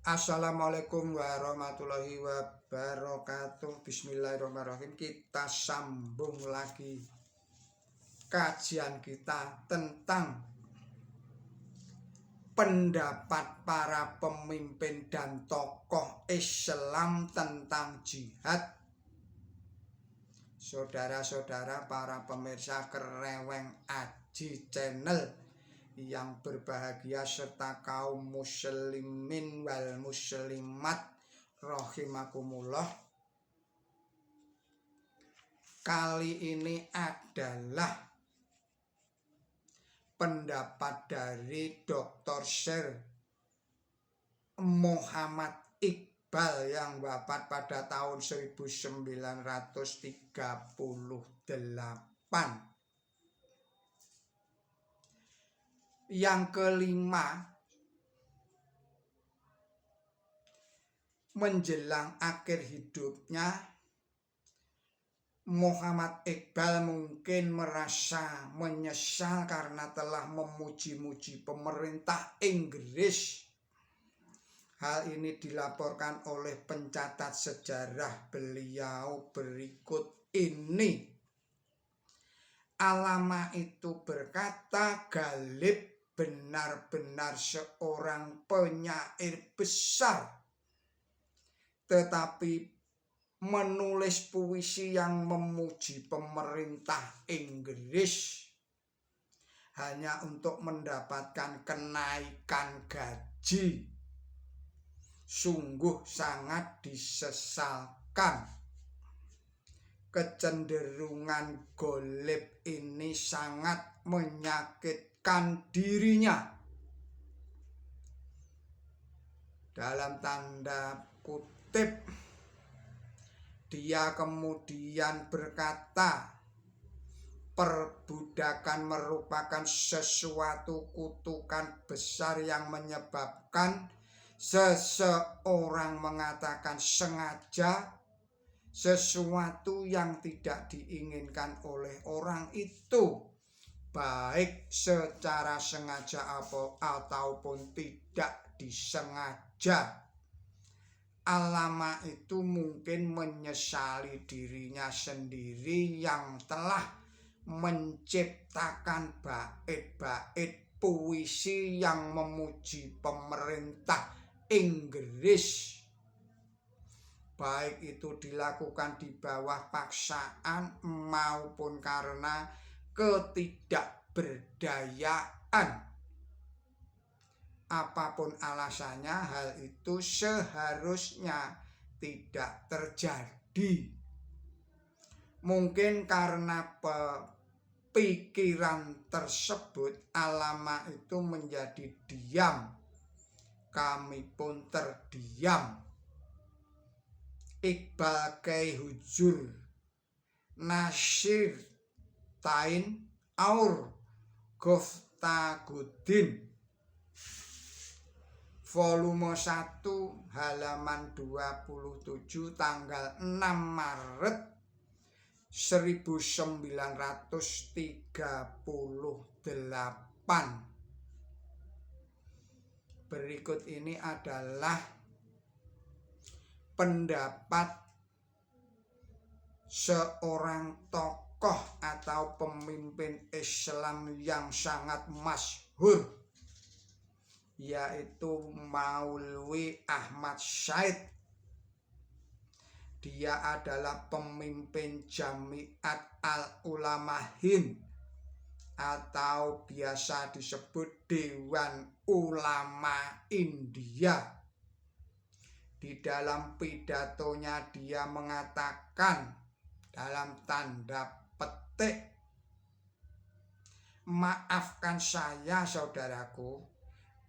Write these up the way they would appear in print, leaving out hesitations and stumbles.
Assalamualaikum warahmatullahi wabarakatuh. Bismillahirrahmanirrahim. Kita sambung lagi kajian kita tentang pendapat para pemimpin dan tokoh Islam tentang jihad. Saudara-saudara para pemirsa Kereweng Aji Channel yang berbahagia serta kaum muslimin wal muslimat rahimakumullah. Kali ini adalah pendapat dari Dr. Syr Muhammad Iqbal yang wafat pada tahun 1938. Yang kelima, menjelang akhir hidupnya, Muhammad Iqbal mungkin merasa menyesal karena telah memuji-muji pemerintah Inggris. Hal ini dilaporkan oleh pencatat sejarah beliau berikut ini. Alama itu berkata, Galib benar-benar seorang penyair besar, tetapi menulis puisi yang memuji pemerintah Inggris hanya untuk mendapatkan kenaikan gaji sungguh sangat disesalkan. Kecenderungan Galib ini sangat menyakitkan dirinya. Dalam tanda kutip, dia kemudian berkata, perbudakan merupakan sesuatu kutukan besar yang menyebabkan seseorang mengatakan sengaja sesuatu yang tidak diinginkan oleh orang itu, baik secara sengaja ataupun tidak disengaja. Alama itu mungkin menyesali dirinya sendiri yang telah menciptakan bait-bait puisi yang memuji pemerintah Inggris, baik itu dilakukan di bawah paksaan maupun karena ketidakberdayaan. Apapun alasannya, hal itu seharusnya tidak terjadi. Mungkin karena pikiran tersebut, Alama itu menjadi diam. Kami pun terdiam. Iqbal Kai Hujur Nasir Tain Aur Goftagudin, volume 1 halaman 27 tanggal 6 Maret 1938. Berikut ini adalah pendapat seorang tokoh atau pemimpin Islam yang sangat masyhur, yaitu Maulwi Ahmad Said. Dia adalah pemimpin Jamiat Al-Ulama Hind atau biasa disebut Dewan Ulama India. Di dalam pidatonya dia mengatakan dalam tanda petik, maafkan saya saudaraku,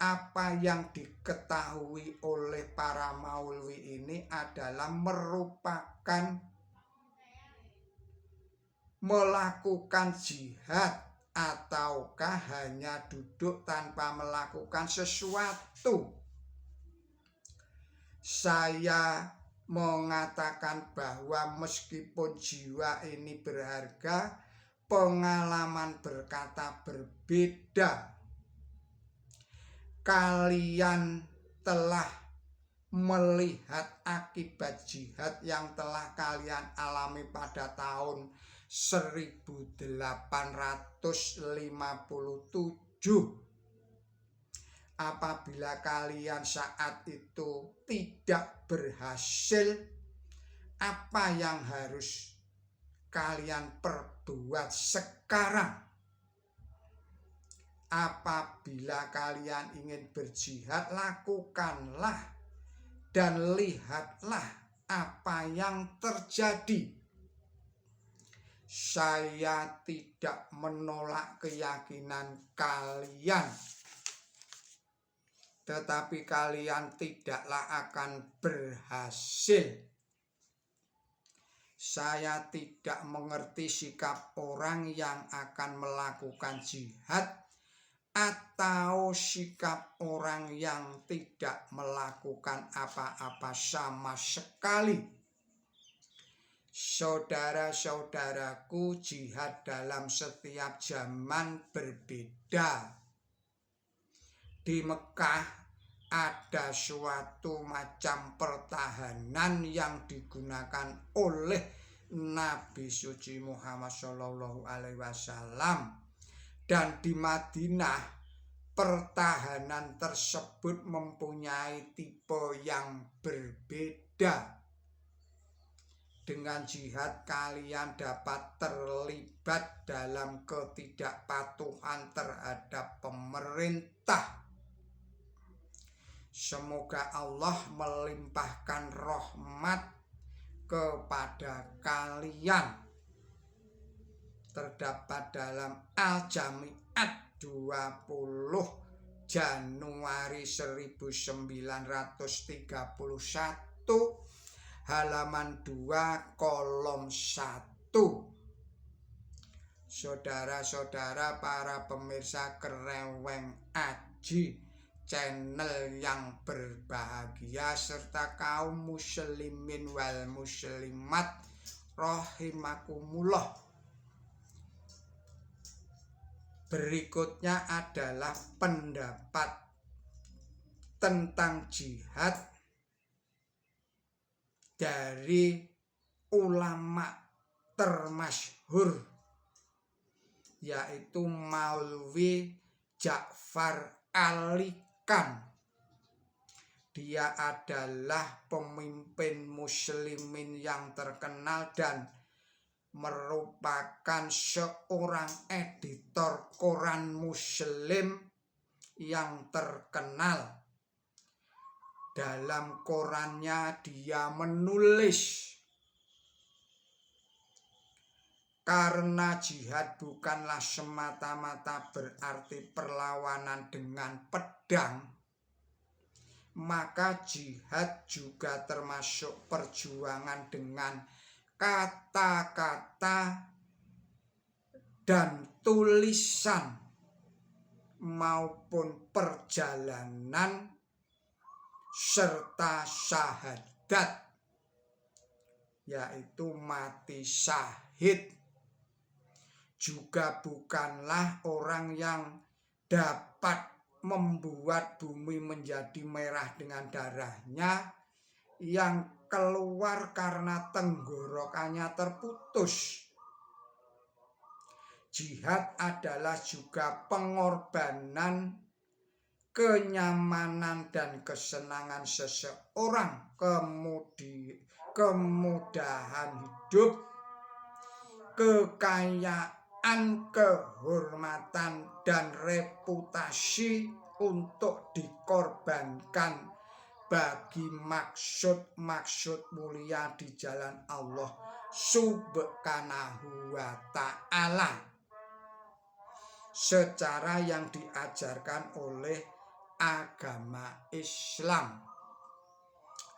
apa yang diketahui oleh para maulwi ini adalah merupakan melakukan jihad ataukah hanya duduk tanpa melakukan sesuatu. Saya mengatakan bahwa meskipun jiwa ini berharga, pengalaman berkata berbeda. Kalian telah melihat akibat jihad yang telah kalian alami pada tahun 1857. Apabila kalian saat itu tidak berhasil, apa yang harus kalian perbuat sekarang? Apabila kalian ingin berjihad, lakukanlah dan lihatlah apa yang terjadi. Saya tidak menolak keyakinan kalian, tetapi kalian tidaklah akan berhasil. Saya tidak mengerti sikap orang yang akan melakukan jihad atau sikap orang yang tidak melakukan apa-apa sama sekali. Saudara-saudaraku, jihad dalam setiap zaman berbeda. Di Mekah ada suatu macam pertahanan yang digunakan oleh Nabi suci Muhammad SAW. Dan di Madinah, pertahanan tersebut mempunyai tipe yang berbeda. Dengan jihad, kalian dapat terlibat dalam ketidakpatuhan terhadap pemerintah. Semoga Allah melimpahkan rahmat kepada kalian. Terdapat dalam Al-Jami'at 20 Januari 1931, halaman 2 kolom 1. Saudara-saudara para pemirsa Kereweng Aji, channel yang berbahagia, serta kaum muslimin wal muslimat rahimakumullah. Berikutnya adalah pendapat tentang jihad dari ulama termasyhur, yaitu Maulwi Ja'far Alikan. Dia adalah pemimpin muslimin yang terkenal dan merupakan seorang editor koran muslim yang terkenal. Dalam korannya dia menulis, karena jihad bukanlah semata-mata berarti perlawanan dengan pedang, maka jihad juga termasuk perjuangan dengan kata-kata dan tulisan maupun perjalanan serta syahadat, yaitu mati syahid. Juga bukanlah orang yang dapat membuat bumi menjadi merah dengan darahnya yang keluar karena tenggorokannya terputus. Jihad adalah juga pengorbanan kenyamanan dan kesenangan seseorang, kemudahan hidup, kekayaan, kehormatan, dan reputasi untuk dikorbankan bagi maksud-maksud mulia di jalan Allah Subhanahu wa Ta'ala, secara yang diajarkan oleh agama Islam.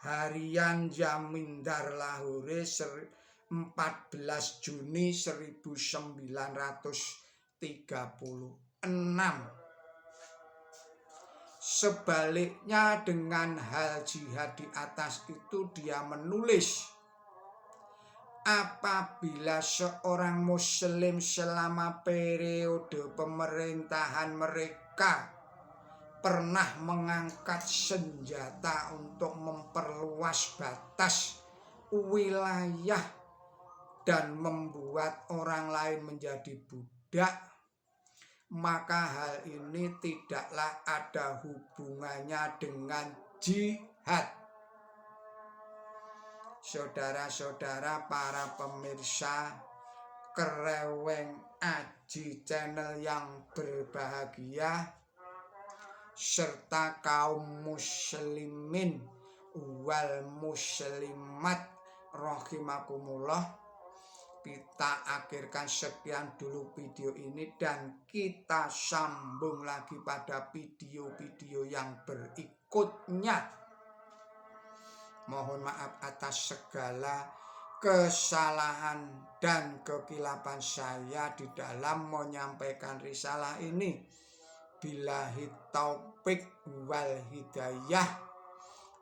Harian Jamindar Lahore 14 Juni 1936. Sebaliknya dengan hal jihad di atas itu, dia menulis, apabila seorang muslim selama periode pemerintahan mereka pernah mengangkat senjata untuk memperluas batas wilayah dan membuat orang lain menjadi budak, maka hal ini tidaklah ada hubungannya dengan jihad. Saudara-saudara para pemirsa Kereweng Aji Channel yang berbahagia, serta kaum muslimin wal muslimat rahimakumullah, kita akhirkan sekian dulu video ini dan kita sambung lagi pada video-video yang berikutnya. Mohon maaf atas segala kesalahan dan kekilapan saya di dalam menyampaikan risalah ini. Billahi taufik wal hidayah.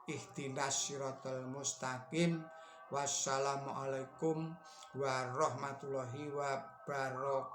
Ihdinas siratal mustaqim. Wassalamualaikum warahmatullahi wabarakatuh.